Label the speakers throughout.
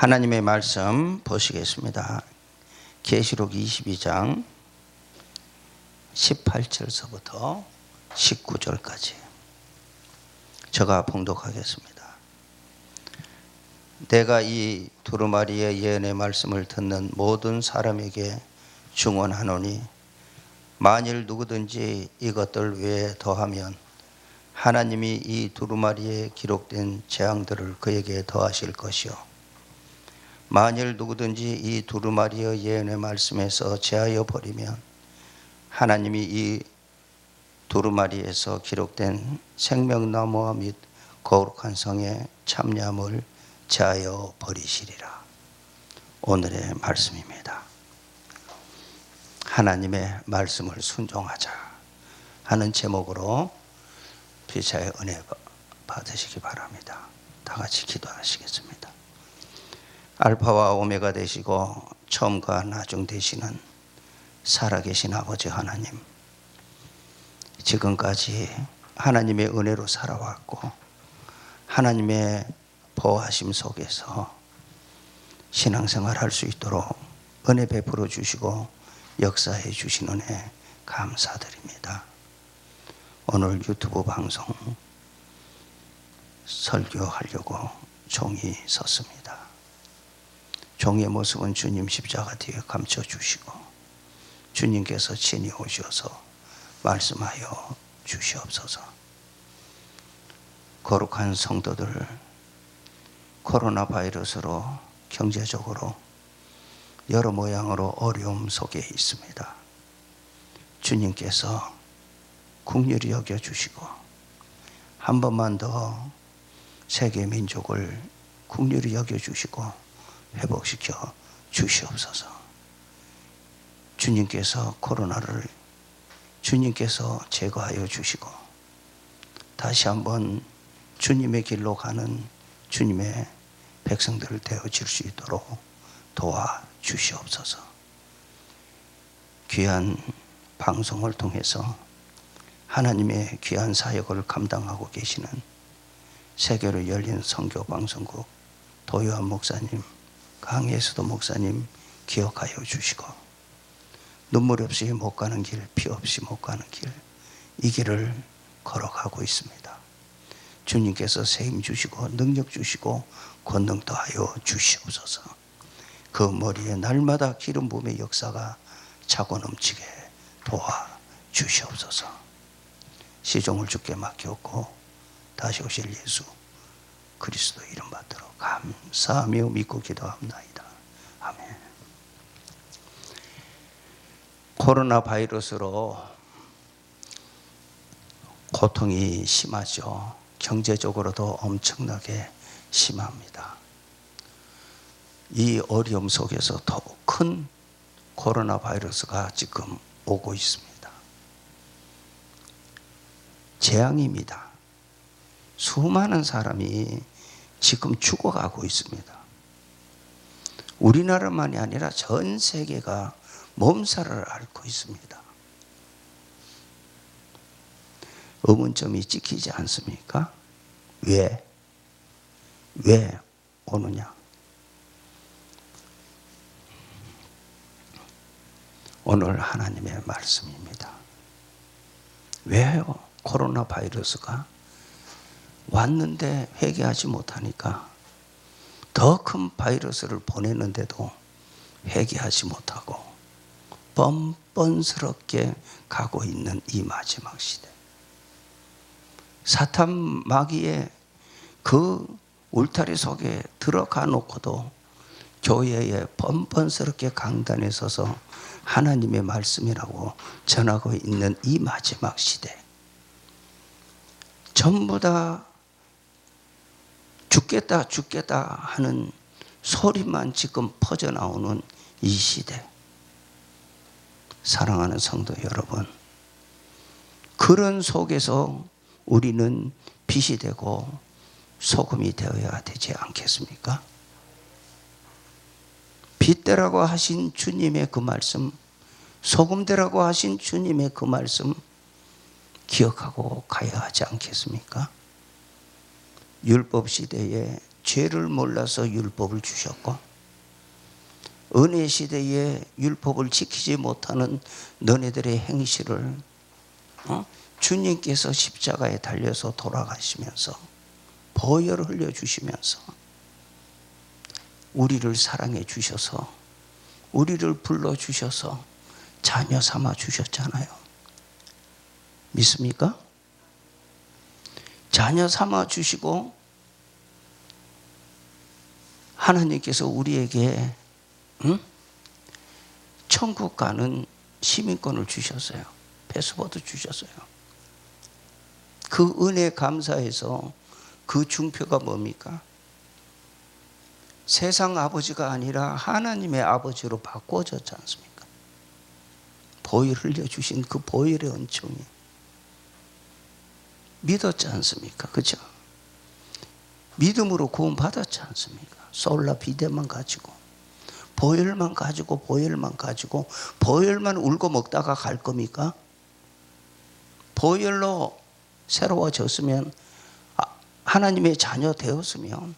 Speaker 1: 하나님의 말씀 보시겠습니다. 계시록 22장 18절서부터 19절까지 제가 봉독하겠습니다. 내가 이 두루마리의 예언의 말씀을 듣는 모든 사람에게 증언하노니 만일 누구든지 이것들 외에 더하면 하나님이 이 두루마리에 기록된 재앙들을 그에게 더하실 것이요 만일 누구든지 이 두루마리의 예언의 말씀에서 제하여 버리면 하나님이 이 두루마리에서 기록된 생명나무와 및 거룩한 성의 참여함을 제하여 버리시리라. 오늘의 말씀입니다. 하나님의 말씀을 순종하자 하는 제목으로 피차의 은혜 받으시기 바랍니다. 다 같이 기도하시겠습니다. 알파와 오메가 되시고 처음과 나중 되시는 살아계신 아버지 하나님, 지금까지 하나님의 은혜로 살아왔고 하나님의 보호하심 속에서 신앙생활 할 수 있도록 은혜 베풀어 주시고 역사해 주신 은혜 감사드립니다. 오늘 유튜브 방송 설교하려고 종이 섰습니다. 종의 모습은 주님 십자가 뒤에 감춰주시고 주님께서 친히 오셔서 말씀하여 주시옵소서. 거룩한 성도들 코로나 바이러스로 경제적으로 여러 모양으로 어려움 속에 있습니다. 주님께서 긍휼히 여겨주시고 한 번만 더 세계 민족을 긍휼히 여겨주시고 회복시켜 주시옵소서. 주님께서 코로나를 주님께서 제거하여 주시고 다시 한번 주님의 길로 가는 주님의 백성들을 되어질 수 있도록 도와주시옵소서. 귀한 방송을 통해서 하나님의 귀한 사역을 감당하고 계시는 세계로 열린 선교방송국 도요한 목사님, 강예수도 목사님 기억하여 주시고 눈물 없이 못 가는 길, 피 없이 못 가는 길, 이 길을 걸어가고 있습니다. 주님께서 세임 주시고 능력 주시고 권능 더하여 주시옵소서. 그 머리에 날마다 기름 부음의 역사가 차고 넘치게 도와주시옵소서. 시종을 주께 맡겼고 다시 오실 예수 그리스도 이름 받도록 감사하며 믿고 기도합니다. 아멘. 코로나 바이러스로 고통이 심하죠. 경제적으로도 엄청나게 심합니다. 이 어려움 속에서 더욱 큰 코로나 바이러스가 지금 오고 있습니다. 재앙입니다. 수많은 사람이 지금 죽어가고 있습니다. 우리나라만이 아니라 전 세계가 몸살을 앓고 있습니다. 의문점이 찍히지 않습니까? 왜 오느냐? 오늘 하나님의 말씀입니다. 왜요? 코로나 바이러스가 왔는데 회개하지 못하니까 더 큰 바이러스를 보내는데도 회개하지 못하고 뻔뻔스럽게 가고 있는 이 마지막 시대. 사탄 마귀의 그 울타리 속에 들어가 놓고도 교회에 뻔뻔스럽게 강단에 서서 하나님의 말씀이라고 전하고 있는 이 마지막 시대. 전부 다 죽겠다 하는 소리만 지금 퍼져나오는 이 시대. 사랑하는 성도 여러분, 그런 속에서 우리는 빛이 되고 소금이 되어야 되지 않겠습니까? 빛되라고 하신 주님의 그 말씀, 소금되라고 하신 주님의 그 말씀 기억하고 가야 하지 않겠습니까? 율법 시대에 죄를 몰라서 율법을 주셨고, 은혜 시대에 율법을 지키지 못하는 너네들의 행실을 주님께서 십자가에 달려서 돌아가시면서 보혈을 흘려주시면서 우리를 사랑해 주셔서, 우리를 불러주셔서 자녀 삼아 주셨잖아요. 믿습니까? 자녀 삼아 주시고 하나님께서 우리에게 천국 가는 시민권을 주셨어요. 패스포트 주셨어요. 그 은혜 감사해서 그 중표가 뭡니까? 세상 아버지가 아니라 하나님의 아버지로 바꿔졌지 않습니까? 보혈 흘려주신 그 보혈의 은총이 믿었지 않습니까? 그죠? 믿음으로 구원 받았지 않습니까? 솔라 비데만 가지고, 보혈만 가지고, 보혈만 가지고, 보혈만 울고 먹다가 갈 겁니까? 보혈로 새로워졌으면, 하나님의 자녀 되었으면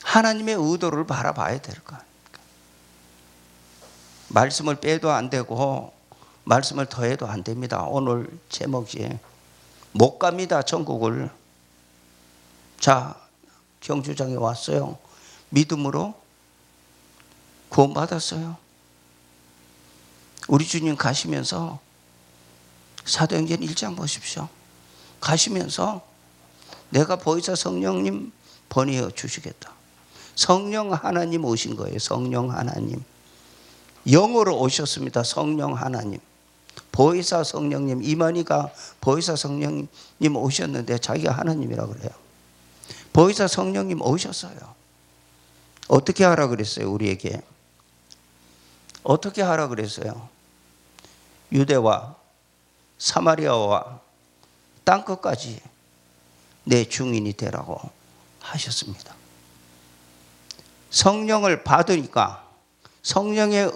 Speaker 1: 하나님의 의도를 바라봐야 될 거 아닙니까? 말씀을 빼도 안 되고 말씀을 더해도 안 됩니다. 오늘 제목이 못 갑니다, 천국을. 자, 경주장에 왔어요. 믿음으로 구원받았어요. 우리 주님 가시면서 사도행전 1장 보십시오. 가시면서 내가 보혜사 성령님 보내어 주시겠다. 성령 하나님 오신 거예요. 성령 하나님. 영으로 오셨습니다. 성령 하나님. 보혜사 성령님, 이만희가 보혜사 성령님 오셨는데 자기가 하나님이라고 그래요. 보혜사 성령님 오셨어요. 어떻게 하라 그랬어요? 우리에게 어떻게 하라 그랬어요? 유대와 사마리아와 땅끝까지 내 증인이 되라고 하셨습니다. 성령을 받으니까, 성령의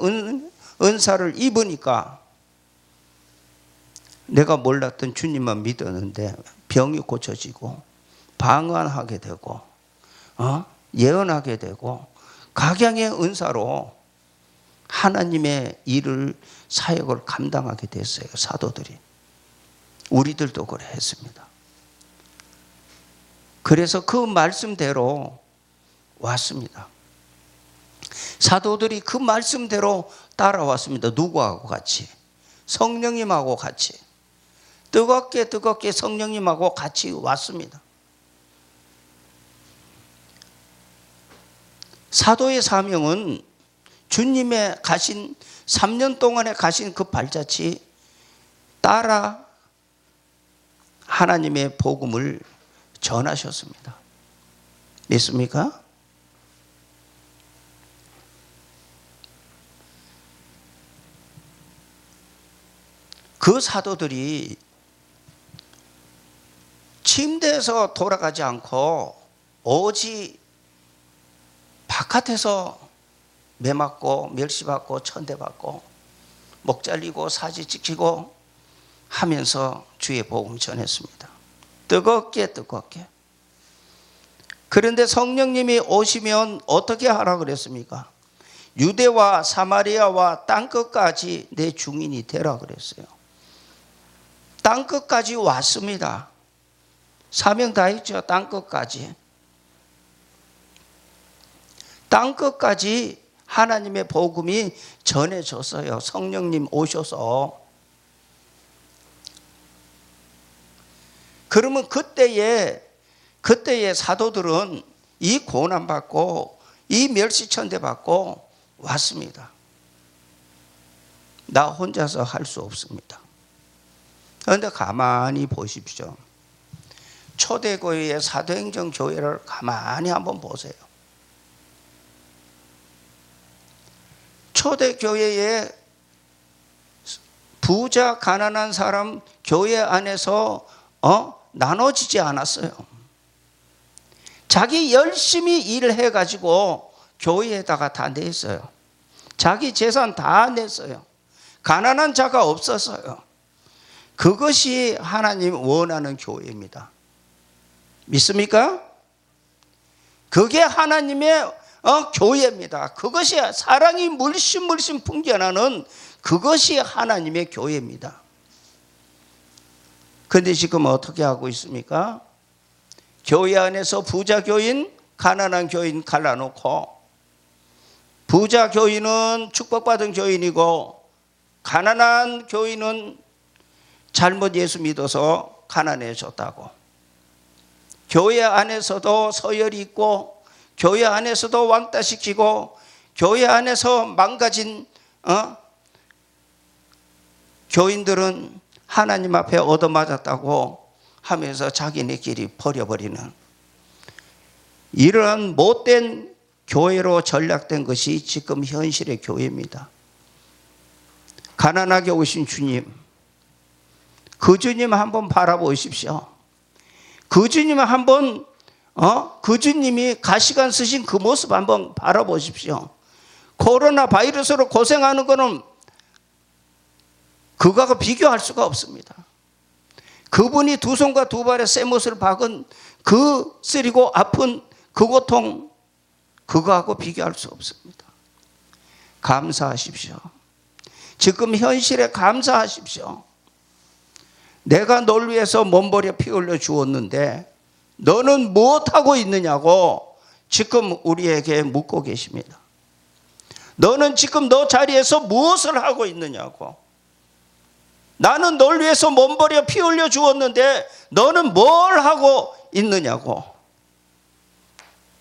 Speaker 1: 은사를 입으니까 내가 몰랐던 주님만 믿었는데 병이 고쳐지고 방언하게 되고 예언하게 되고 각양의 은사로 하나님의 일을, 사역을 감당하게 됐어요. 사도들이. 우리들도 그래 했습니다. 그래서 그 말씀대로 왔습니다. 사도들이 그 말씀대로 따라왔습니다. 누구하고 같이? 성령님하고 같이. 뜨겁게 성령님하고 같이 왔습니다. 사도의 사명은 주님의 가신 3년 동안에 가신 그 발자취 따라 하나님의 복음을 전하셨습니다. 믿습니까? 그 사도들이 침대에서 돌아가지 않고 오직 바깥에서 매 맞고 멸시받고 천대받고 목 잘리고 사지 찍히고 하면서 주의 복음 전했습니다. 뜨겁게. 그런데 성령님이 오시면 어떻게 하라 그랬습니까? 유대와 사마리아와 땅끝까지 내 증인이 되라 그랬어요. 땅끝까지 왔습니다. 사명 다 했죠. 땅끝까지. 땅끝까지 하나님의 복음이 전해졌어요. 성령님 오셔서. 그러면 그때의 사도들은 이 고난받고 이 멸시천대받고 왔습니다. 나 혼자서 할 수 없습니다. 그런데 가만히 보십시오. 초대교회의 사도행전 교회를 가만히 한번 보세요. 초대교회에 부자 가난한 사람 교회 안에서 나눠지지 않았어요. 자기 열심히 일해 가지고 교회에다가 다 냈어요. 자기 재산 다 냈어요. 가난한 자가 없었어요. 그것이 하나님 원하는 교회입니다. 믿습니까? 그게 하나님의 교회입니다. 그것이 사랑이 물씬 풍겨나는 그것이 하나님의 교회입니다. 그런데 지금 어떻게 하고 있습니까? 교회 안에서 부자 교인, 가난한 교인 갈라놓고, 부자 교인은 축복받은 교인이고 가난한 교인은 잘못 예수 믿어서 가난해졌다고. 교회 안에서도 서열이 있고, 교회 안에서도 왕따시키고, 교회 안에서 망가진 교인들은 하나님 앞에 얻어맞았다고 하면서 자기네끼리 버려버리는 이러한 못된 교회로 전락된 것이 지금 현실의 교회입니다. 가난하게 오신 주님, 그 주님 한번 바라보십시오. 그 주님 한번 그 주님이 가시관 쓰신 그 모습 한번 바라보십시오. 코로나 바이러스로 고생하는 거는 그거하고 비교할 수가 없습니다. 그분이 두 손과 두 발에 쇠못을 박은 그 쓰리고 아픈 그 고통, 그거하고 비교할 수 없습니다. 감사하십시오. 지금 현실에 감사하십시오. 내가 널 위해서 몸버려 피 흘려 주었는데 너는 무엇하고 있느냐고 지금 우리에게 묻고 계십니다. 너는 지금 너 자리에서 무엇을 하고 있느냐고. 나는 널 위해서 몸버려 피 흘려 주었는데 너는 뭘 하고 있느냐고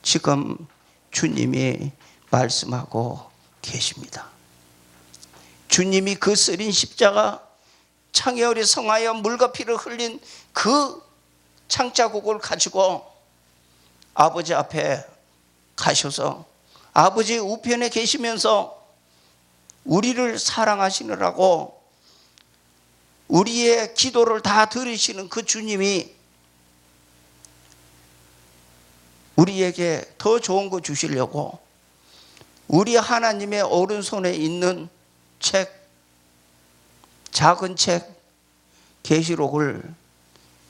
Speaker 1: 지금 주님이 말씀하고 계십니다. 주님이 그 쓰린 십자가, 창에어리 성하여 물과 피를 흘린 그 창자국을 가지고 아버지 앞에 가셔서 아버지 우편에 계시면서 우리를 사랑하시느라고 우리의 기도를 다 들으시는 그 주님이 우리에게 더 좋은 거 주시려고 우리 하나님의 오른손에 있는 책, 작은 책 계시록을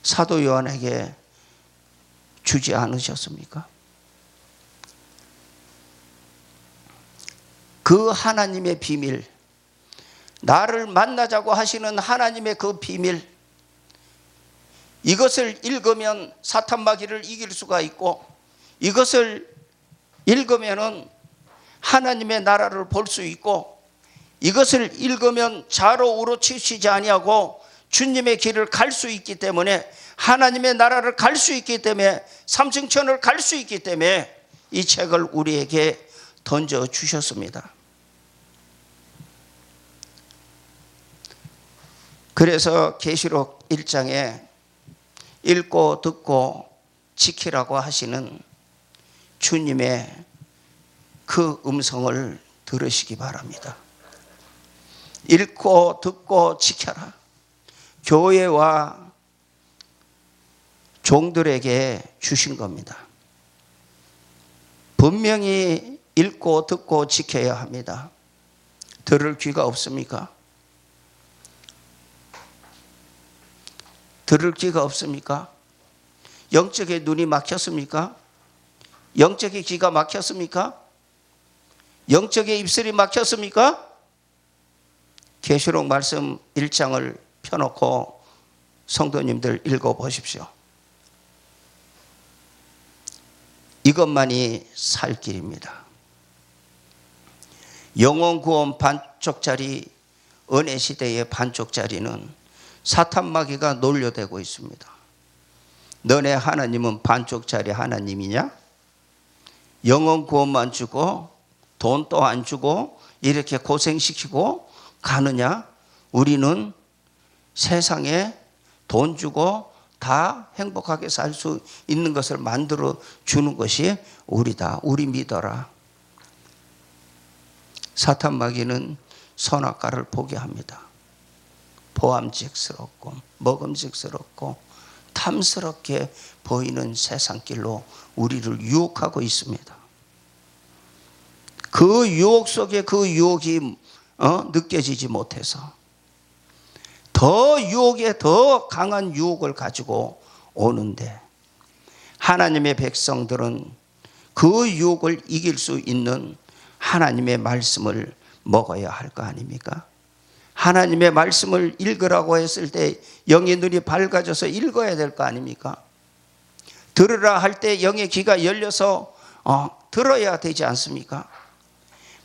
Speaker 1: 사도 요한에게 주지 않으셨습니까? 그 하나님의 비밀, 나를 만나자고 하시는 하나님의 그 비밀, 이것을 읽으면 사탄 마귀를 이길 수가 있고, 이것을 읽으면 하나님의 나라를 볼 수 있고, 이것을 읽으면 좌로 우로 치우치지 아니하고 주님의 길을 갈 수 있기 때문에, 하나님의 나라를 갈 수 있기 때문에, 삼층천을 갈 수 있기 때문에 이 책을 우리에게 던져주셨습니다. 그래서 계시록 1장에 읽고 듣고 지키라고 하시는 주님의 그 음성을 들으시기 바랍니다. 읽고 듣고 지켜라. 교회와 종들에게 주신 겁니다. 분명히 읽고 듣고 지켜야 합니다. 들을 귀가 없습니까? 들을 귀가 없습니까? 영적의 눈이 막혔습니까? 영적의 귀가 막혔습니까? 영적의 입술이 막혔습니까? 계시록 말씀 1장을 펴놓고 성도님들 읽어보십시오. 이것만이 살 길입니다. 영원 구원 반쪽짜리, 은혜 시대의 반쪽짜리는 사탄 마귀가 놀려대고 있습니다. 너네 하나님은 반쪽짜리 하나님이냐? 영원 구원만 주고 돈도 안 주고 이렇게 고생시키고 가느냐? 우리는 세상에 돈 주고 다 행복하게 살 수 있는 것을 만들어 주는 것이 우리다. 우리 믿어라. 사탄 마귀는 선악과를 보게 합니다. 보암직스럽고 먹음직스럽고 탐스럽게 보이는 세상길로 우리를 유혹하고 있습니다. 그 유혹 속에 그 유혹이 느껴지지 못해서 더 유혹에 더 강한 유혹을 가지고 오는데, 하나님의 백성들은 그 유혹을 이길 수 있는 하나님의 말씀을 먹어야 할 거 아닙니까? 하나님의 말씀을 읽으라고 했을 때 영의 눈이 밝아져서 읽어야 될 거 아닙니까? 들으라 할 때 영의 귀가 열려서 들어야 되지 않습니까?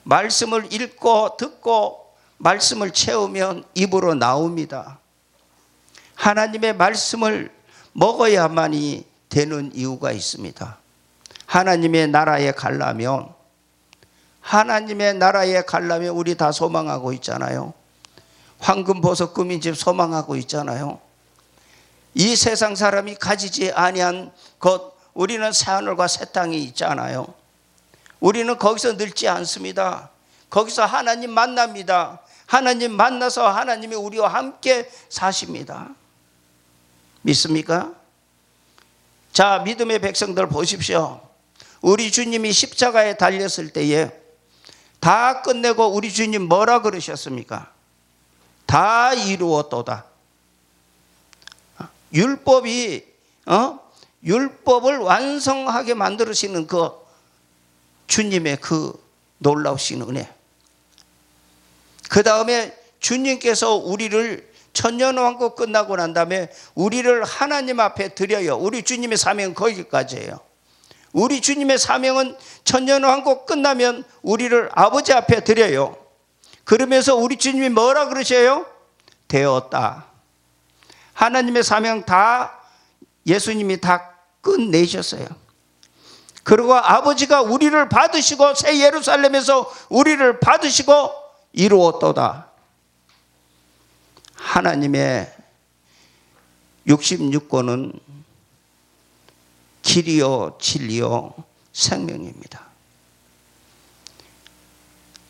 Speaker 1: 말씀을 읽고 듣고 말씀을 채우면 입으로 나옵니다. 하나님의 말씀을 먹어야만이 되는 이유가 있습니다. 하나님의 나라에 가려면 우리 다 소망하고 있잖아요. 황금 보석 금인집 소망하고 있잖아요. 이 세상 사람이 가지지 아니한 것, 우리는 새하늘과 새 땅이 있잖아요. 우리는 거기서 늙지 않습니다. 거기서 하나님 만납니다. 하나님 만나서 하나님이 우리와 함께 사십니다. 믿습니까? 자, 믿음의 백성들 보십시오. 우리 주님이 십자가에 달렸을 때에 다 끝내고 우리 주님 뭐라 그러셨습니까? 다 이루었도다. 율법을 완성하게 만들으시는 그 주님의 그 놀라우신 은혜. 그 다음에 주님께서 우리를 천년왕국 끝나고 난 다음에 우리를 하나님 앞에 드려요. 우리 주님의 사명은 거기까지예요. 우리 주님의 사명은 천년왕국 끝나면 우리를 아버지 앞에 드려요. 그러면서 우리 주님이 뭐라 그러셔요? 되었다. 하나님의 사명 다 예수님이 다 끝내셨어요. 그리고 아버지가 우리를 받으시고 새 예루살렘에서 우리를 받으시고 이루었도다. 하나님의 66권은 길이요 진리요 생명입니다.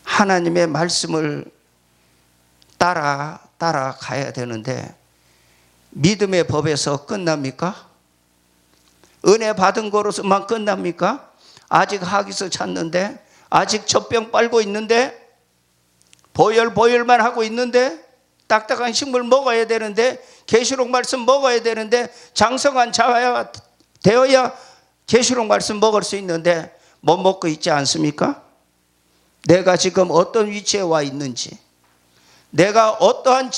Speaker 1: 하나님의 말씀을 따라가야 되는데 믿음의 법에서 끝납니까? 은혜 받은 거로서만 끝납니까? 아직 하기서 찾는데, 아직 젖병 빨고 있는데, 보혈만 하고 있는데, 딱딱한 식물 먹어야 되는데, 계시록 말씀 먹어야 되는데, 장성한 자가 되어야 계시록 말씀 먹을 수 있는데 못 먹고 있지 않습니까? 내가 지금 어떤 위치에 와 있는지, 내가 어떠한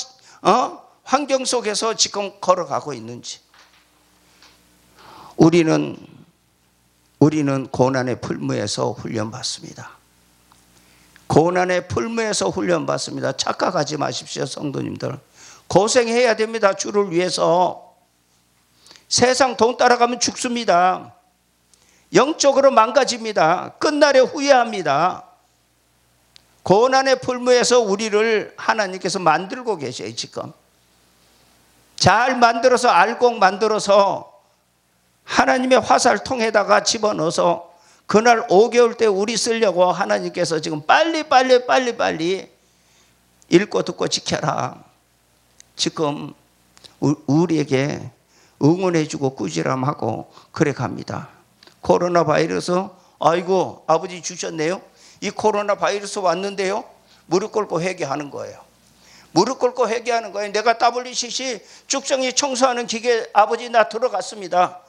Speaker 1: 환경 속에서 지금 걸어가고 있는지. 우리는 고난의 풀무에서 훈련받습니다. 고난의 풀무에서 훈련받습니다. 착각하지 마십시오, 성도님들. 고생해야 됩니다. 주를 위해서. 세상 돈 따라가면 죽습니다. 영적으로 망가집니다. 끝날에 후회합니다. 고난의 풀무에서 우리를 하나님께서 만들고 계셔요. 지금 잘 만들어서, 알곡 만들어서 하나님의 화살통에다가 집어넣어서 그날 5개월 때 우리 쓰려고 하나님께서 지금 빨리 읽고 듣고 지켜라. 지금 우리에게 응원해주고 꾸지람하고 그래 갑니다. 코로나 바이러스, 아이고 아버지 주셨네요. 이 코로나 바이러스 왔는데요, 무릎 꿇고 회개하는 거예요. 무릎 꿇고 회개하는 거예요. 내가 WCC 쭉정이 청소하는 기계, 아버지 나 들어갔습니다.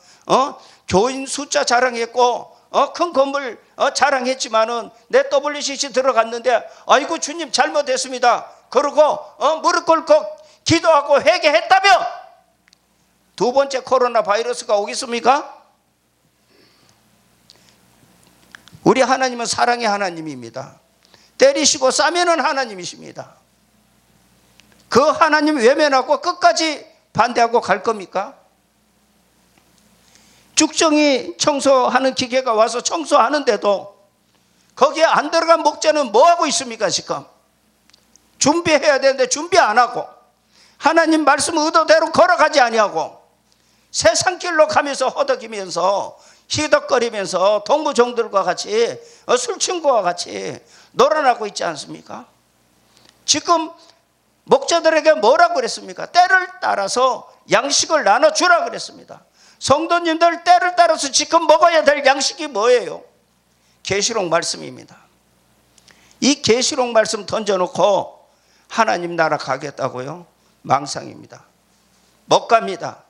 Speaker 1: 교인 숫자 자랑했고 큰 건물 자랑했지만은 내 WCC 들어갔는데 아이고 주님 잘못했습니다. 그러고 무릎 꿇고 기도하고 회개했다며 두 번째 코로나 바이러스가 오겠습니까? 우리 하나님은 사랑의 하나님입니다. 때리시고 싸매는 하나님이십니다. 그 하나님 외면하고 끝까지 반대하고 갈 겁니까? 쭉정이 청소하는 기계가 와서 청소하는데도 거기에 안 들어간 목자는 뭐하고 있습니까? 지금 준비해야 되는데 준비 안 하고, 하나님 말씀 의도대로 걸어가지 아니하고 세상길로 가면서 허덕이면서 희덕거리면서 동무종들과 같이 술친구와 같이 놀아나고 있지 않습니까? 지금 목자들에게 뭐라고 그랬습니까? 때를 따라서 양식을 나눠주라 그랬습니다. 성도님들, 때를 따라서 지금 먹어야 될 양식이 뭐예요? 계시록 말씀입니다. 이 계시록 말씀 던져놓고 하나님 나라 가겠다고요? 망상입니다. 못 갑니다.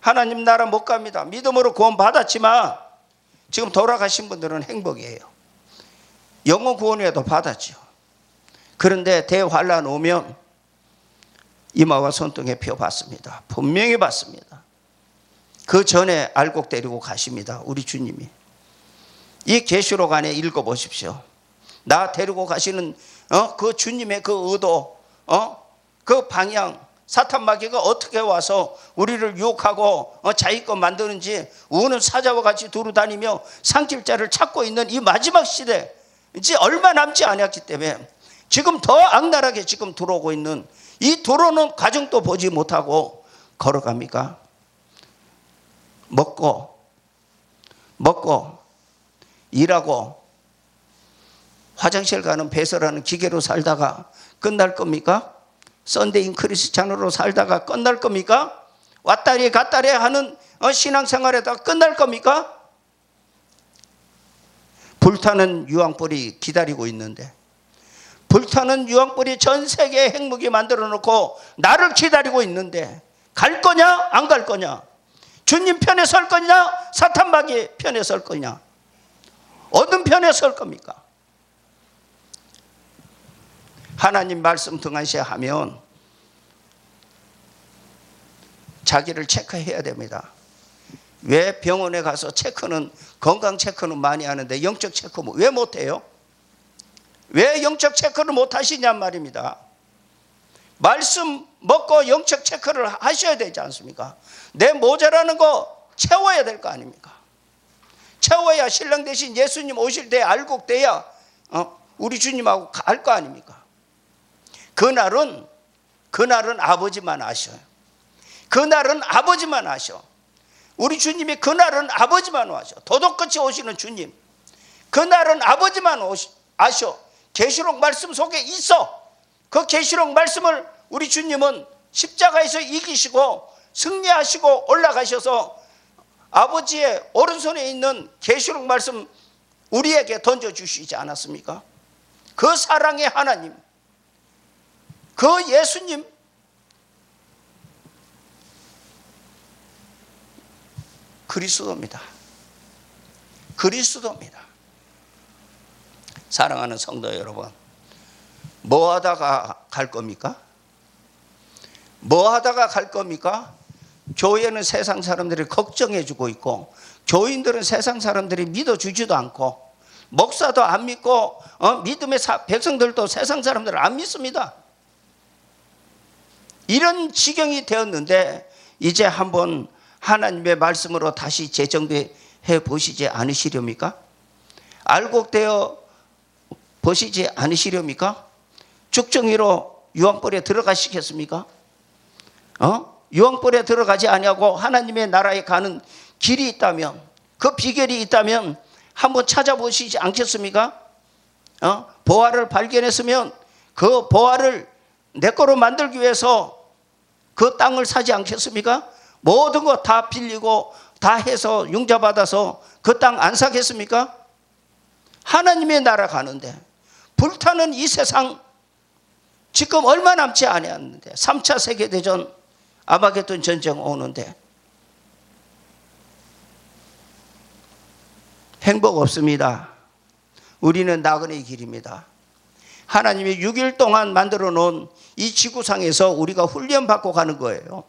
Speaker 1: 하나님 나라 못 갑니다. 믿음으로 구원 받았지만 지금 돌아가신 분들은 행복이에요. 영혼 구원에도 받았죠. 그런데 대환란 오면 이마와 손등에 표 받습니다. 분명히 받습니다. 그 전에 알곡 데리고 가십니다. 우리 주님이. 이 계시록 안에 읽어보십시오. 나 데리고 가시는 그 주님의 그 의도, 그 방향, 사탄 마귀가 어떻게 와서 우리를 유혹하고 자기 것 만드는지 우는 사자와 같이 두루 다니며 상길자를 찾고 있는 이 마지막 시대, 이제 얼마 남지 않았기 때문에 지금 더 악랄하게 지금 들어오고 있는 이 들어오는 과정도 보지 못하고 걸어갑니까? 먹고 일하고 화장실 가는 배설하는 기계로 살다가 끝날 겁니까? 썬데이 크리스찬으로 살다가 끝날 겁니까? 왔다리 갔다리 하는 신앙생활에다 끝날 겁니까? 불타는 유황불이 기다리고 있는데, 불타는 유황불이 전 세계에 핵무기 만들어 놓고 나를 기다리고 있는데 갈 거냐 안 갈 거냐? 주님 편에 설 거냐 사탄 마귀 편에 설 거냐? 어느 편에 설 겁니까? 하나님 말씀 등한시하면 자기를 체크해야 됩니다. 왜 병원에 가서 체크는, 건강 체크는 많이 하는데 영적 체크 왜 못해요? 왜 영적 체크를 못 하시냔 말입니다. 말씀 먹고 영적 체크를 하셔야 되지 않습니까? 내 모자라는 거 채워야 될 거 아닙니까? 채워야 신랑 대신 예수님 오실 때 알곡 돼야 우리 주님하고 갈 거 아닙니까? 그날은 아버지만 아셔요. 그날은 아버지만 아셔. 우리 주님이 그날은 아버지만 아셔. 도둑같이 오시는 주님, 그날은 아버지만 아셔. 계시록 말씀 속에 있어. 그 계시록 말씀을 우리 주님은 십자가에서 이기시고 승리하시고 올라가셔서 아버지의 오른손에 있는 계시록 말씀 우리에게 던져주시지 않았습니까? 그 사랑의 하나님, 그 예수님, 그리스도입니다. 그리스도입니다. 사랑하는 성도 여러분, 뭐 하다가 갈 겁니까? 뭐 하다가 갈 겁니까? 교회는 세상 사람들이 걱정해 주고 있고, 교인들은 세상 사람들이 믿어주지도 않고, 목사도 안 믿고, 믿음의 백성들도 세상 사람들을 안 믿습니다. 이런 지경이 되었는데 이제 한번 하나님의 말씀으로 다시 재정비해 보시지 않으시렵니까? 알곡되어 보시지 않으시렵니까? 죽정이로 유황불에 들어가시겠습니까? 유황불에 들어가지 아니하고 하나님의 나라에 가는 길이 있다면, 그 비결이 있다면 한번 찾아보시지 않겠습니까? 보화를 발견했으면 그 보화를 내 거로 만들기 위해서 그 땅을 사지 않겠습니까? 모든 거 다 빌리고 다 해서 융자받아서 그 땅 안 사겠습니까? 하나님의 나라 가는데 불타는 이 세상 지금 얼마 남지 않았는데 3차 세계대전 아마겟돈 전쟁 오는데 행복 없습니다. 우리는 나그네의 길입니다. 하나님이 6일 동안 만들어 놓은 이 지구상에서 우리가 훈련받고 가는 거예요.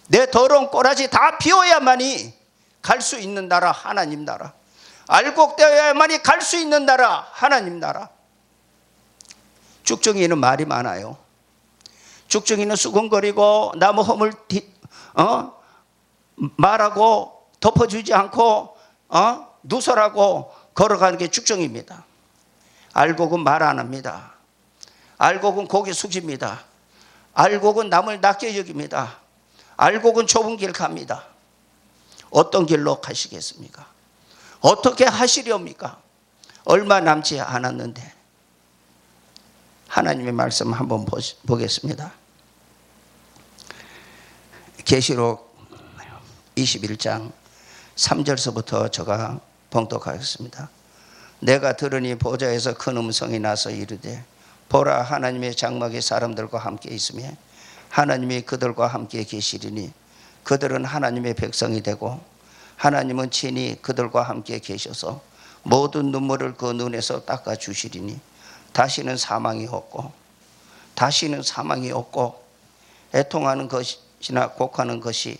Speaker 1: 내 더러운 꼬라지 다 비워야만이 갈 수 있는 나라, 하나님 나라. 알곡되어야만이 갈 수 있는 나라, 하나님 나라. 죽정이는 말이 많아요. 죽정이는 수근거리고 나무 허물 말하고 덮어주지 않고 누설하고 걸어가는 게 죽정입니다. 알곡은 말 안 합니다. 알곡은 고개 숙입니다. 알곡은 남을 낮게 여깁니다. 알곡은 좁은 길 갑니다. 어떤 길로 가시겠습니까? 어떻게 하시렵니까? 얼마 남지 않았는데. 하나님의 말씀 한번 보겠습니다. 계시록 21장 3절서부터 제가 봉독하겠습니다. 내가 들으니 보좌에서 큰 음성이 나서 이르되 보라, 하나님의 장막이 사람들과 함께 있으며 하나님이 그들과 함께 계시리니 그들은 하나님의 백성이 되고 하나님은 친히 그들과 함께 계셔서 모든 눈물을 그 눈에서 닦아 주시리니 다시는 사망이 없고 애통하는 것이나 곡하는 것이나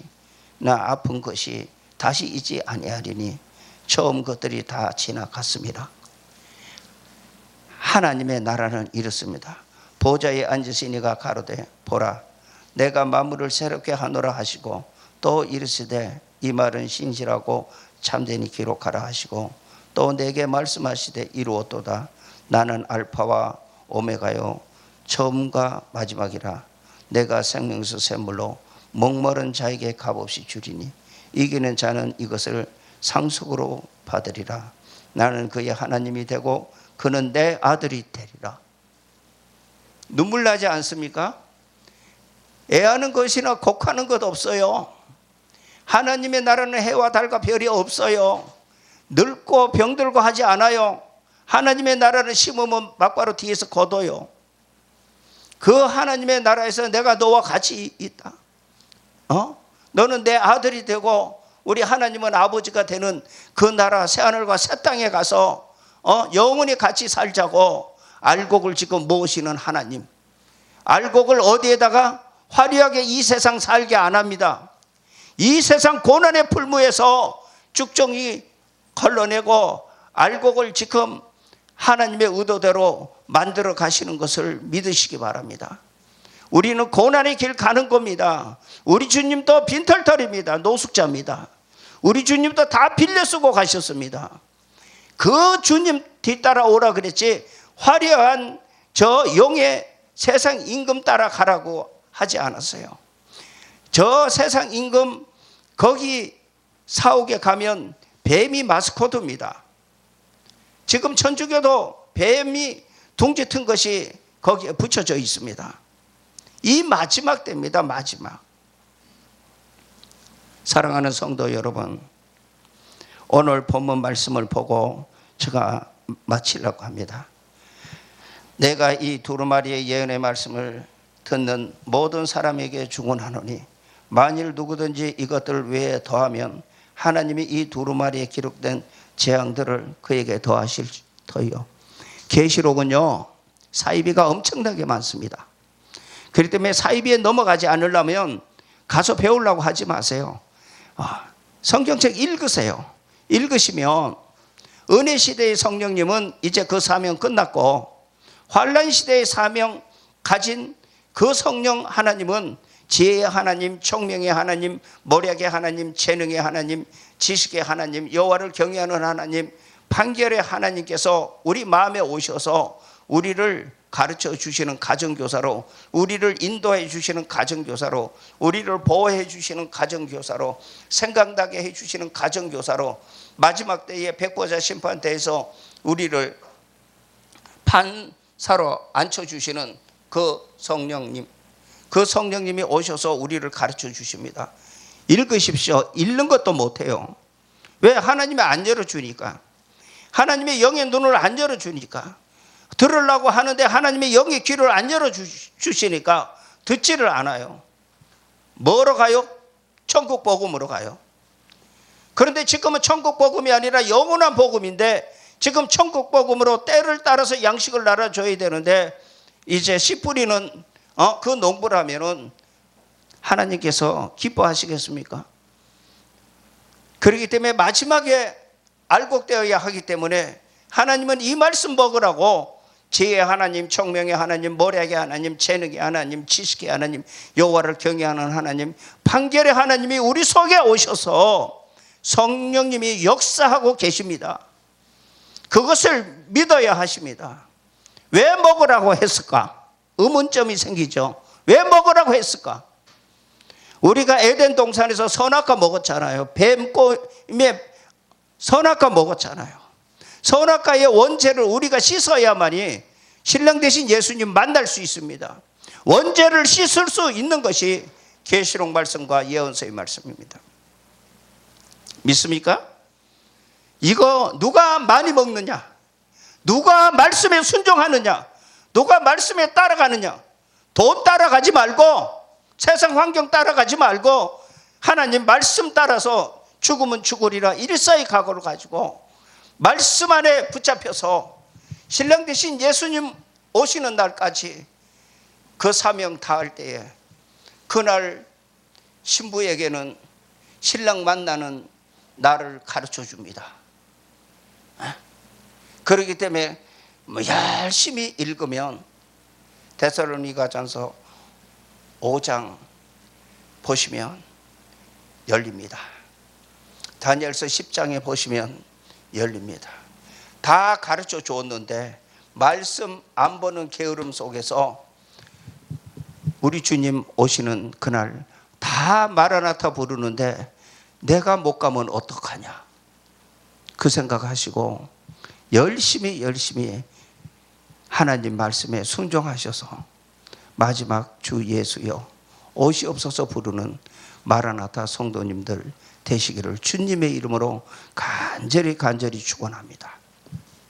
Speaker 1: 아픈 것이 다시 있지 아니하리니 처음 것들이 다 지나갔습니다. 하나님의 나라는 이렇습니다. 보좌에 앉으시니가 가로되 보라 내가 만물을 새롭게 하노라 하시고 또 이르시되 이 말은 신실하고 참되니 기록하라 하시고 또 내게 말씀하시되 이루었도다. 나는 알파와 오메가요 처음과 마지막이라. 내가 생명수 샘물로 목마른 자에게 값없이 주리니 이기는 자는 이것을 상속으로 받으리라. 나는 그의 하나님이 되고 그는 내 아들이 되리라. 눈물 나지 않습니까? 애하는 것이나 곡하는 것 없어요. 하나님의 나라는 해와 달과 별이 없어요. 늙고 병들고 하지 않아요. 하나님의 나라는 심으면 막바로 뒤에서 거둬요. 그 하나님의 나라에서 내가 너와 같이 있다. 너는 내 아들이 되고 우리 하나님은 아버지가 되는 그 나라 새하늘과 새 땅에 가서 영원히 같이 살자고 알곡을 지금 모으시는 하나님. 알곡을 어디에다가 화려하게 이 세상 살게 안 합니다. 이 세상 고난의 풀무에서 쭉정이 걸러내고 알곡을 지금 하나님의 의도대로 만들어 가시는 것을 믿으시기 바랍니다. 우리는 고난의 길 가는 겁니다. 우리 주님도 빈털털입니다. 노숙자입니다. 우리 주님도 다 빌려 쓰고 가셨습니다. 그 주님 뒤따라 오라 그랬지 화려한 저 용의 세상 임금 따라 가라고 하지 않았어요. 저 세상 임금 거기 사옥에 가면 뱀이 마스코트입니다. 지금 천주교도 뱀이 둥지 튼 것이 거기에 붙여져 있습니다. 이 마지막 때입니다. 마지막. 사랑하는 성도 여러분, 오늘 본문 말씀을 보고 제가 마치려고 합니다. 내가 이 두루마리의 예언의 말씀을 듣는 모든 사람에게 주문하노니 만일 누구든지 이것들 외에 더하면 하나님이 이 두루마리에 기록된 재앙들을 그에게 더하실 터이요. 계시록은요 사이비가 엄청나게 많습니다. 그렇기 때문에 사이비에 넘어가지 않으려면 가서 배우려고 하지 마세요. 성경책 읽으세요. 읽으시면 은혜 시대의 성령님은 이제 그 사명 끝났고 환란 시대의 사명 가진 그 성령 하나님은 지혜의 하나님, 총명의 하나님, 모략의 하나님, 재능의 하나님, 지식의 하나님, 여호와를 경외하는 하나님, 판결의 하나님께서 우리 마음에 오셔서 우리를 가르쳐 주시는 가정교사로, 우리를 인도해 주시는 가정교사로, 우리를 보호해 주시는 가정교사로, 생각나게 해 주시는 가정교사로, 마지막 때의 백보자 심판대에서 우리를 판사로 앉혀주시는 그 성령님, 그 성령님이 오셔서 우리를 가르쳐 주십니다. 읽으십시오. 읽는 것도 못해요. 왜? 하나님이 안 열어주니까. 하나님의 영의 눈을 안 열어주니까. 들으려고 하는데 하나님의 영의 귀를 안 열어주시니까 듣지를 않아요. 뭐로 가요? 천국 복음으로 가요. 그런데 지금은 천국 복음이 아니라 영원한 복음인데 지금 천국 복음으로 때를 따라서 양식을 나눠줘야 되는데 이제 씨 뿌리는 그 농부라면은 하나님께서 기뻐하시겠습니까? 그렇기 때문에 마지막에 알곡되어야 하기 때문에 하나님은 이 말씀 먹으라고 지혜의 하나님, 총명의 하나님, 모략의 하나님, 재능의 하나님, 지식의 하나님, 여호와를 경외하는 하나님, 판결의 하나님이 우리 속에 오셔서 성령님이 역사하고 계십니다. 그것을 믿어야 하십니다. 왜 먹으라고 했을까? 의문점이 생기죠. 왜 먹으라고 했을까? 우리가 에덴 동산에서 선악과 먹었잖아요. 뱀꼬임에 선악과 먹었잖아요. 선악과의 원죄를 우리가 씻어야만이 신랑 대신 예수님 만날 수 있습니다. 원죄를 씻을 수 있는 것이 계시록 말씀과 예언서의 말씀입니다. 믿습니까? 이거 누가 많이 먹느냐? 누가 말씀에 순종하느냐? 누가 말씀에 따라가느냐? 돈 따라가지 말고 세상 환경 따라가지 말고 하나님 말씀 따라서 죽으면 죽으리라 일사의 각오를 가지고 말씀 안에 붙잡혀서 신랑 대신 예수님 오시는 날까지 그 사명 다할 때에 그날 신부에게는 신랑 만나는 날을 가르쳐 줍니다. 그렇기 때문에 열심히 읽으면 데살로니가전서 5장 보시면 열립니다. 다니엘서 10장에 보시면 열립니다. 다 가르쳐 줬는데 말씀 안 보는 게으름 속에서 우리 주님 오시는 그날 다 마라나타 부르는데 내가 못 가면 어떡하냐 그 생각하시고 열심히 하나님 말씀에 순종하셔서 마지막 주 예수여 오시옵소서 부르는 마라나타 성도님들 되시기를 주님의 이름으로 간절히 축원합니다.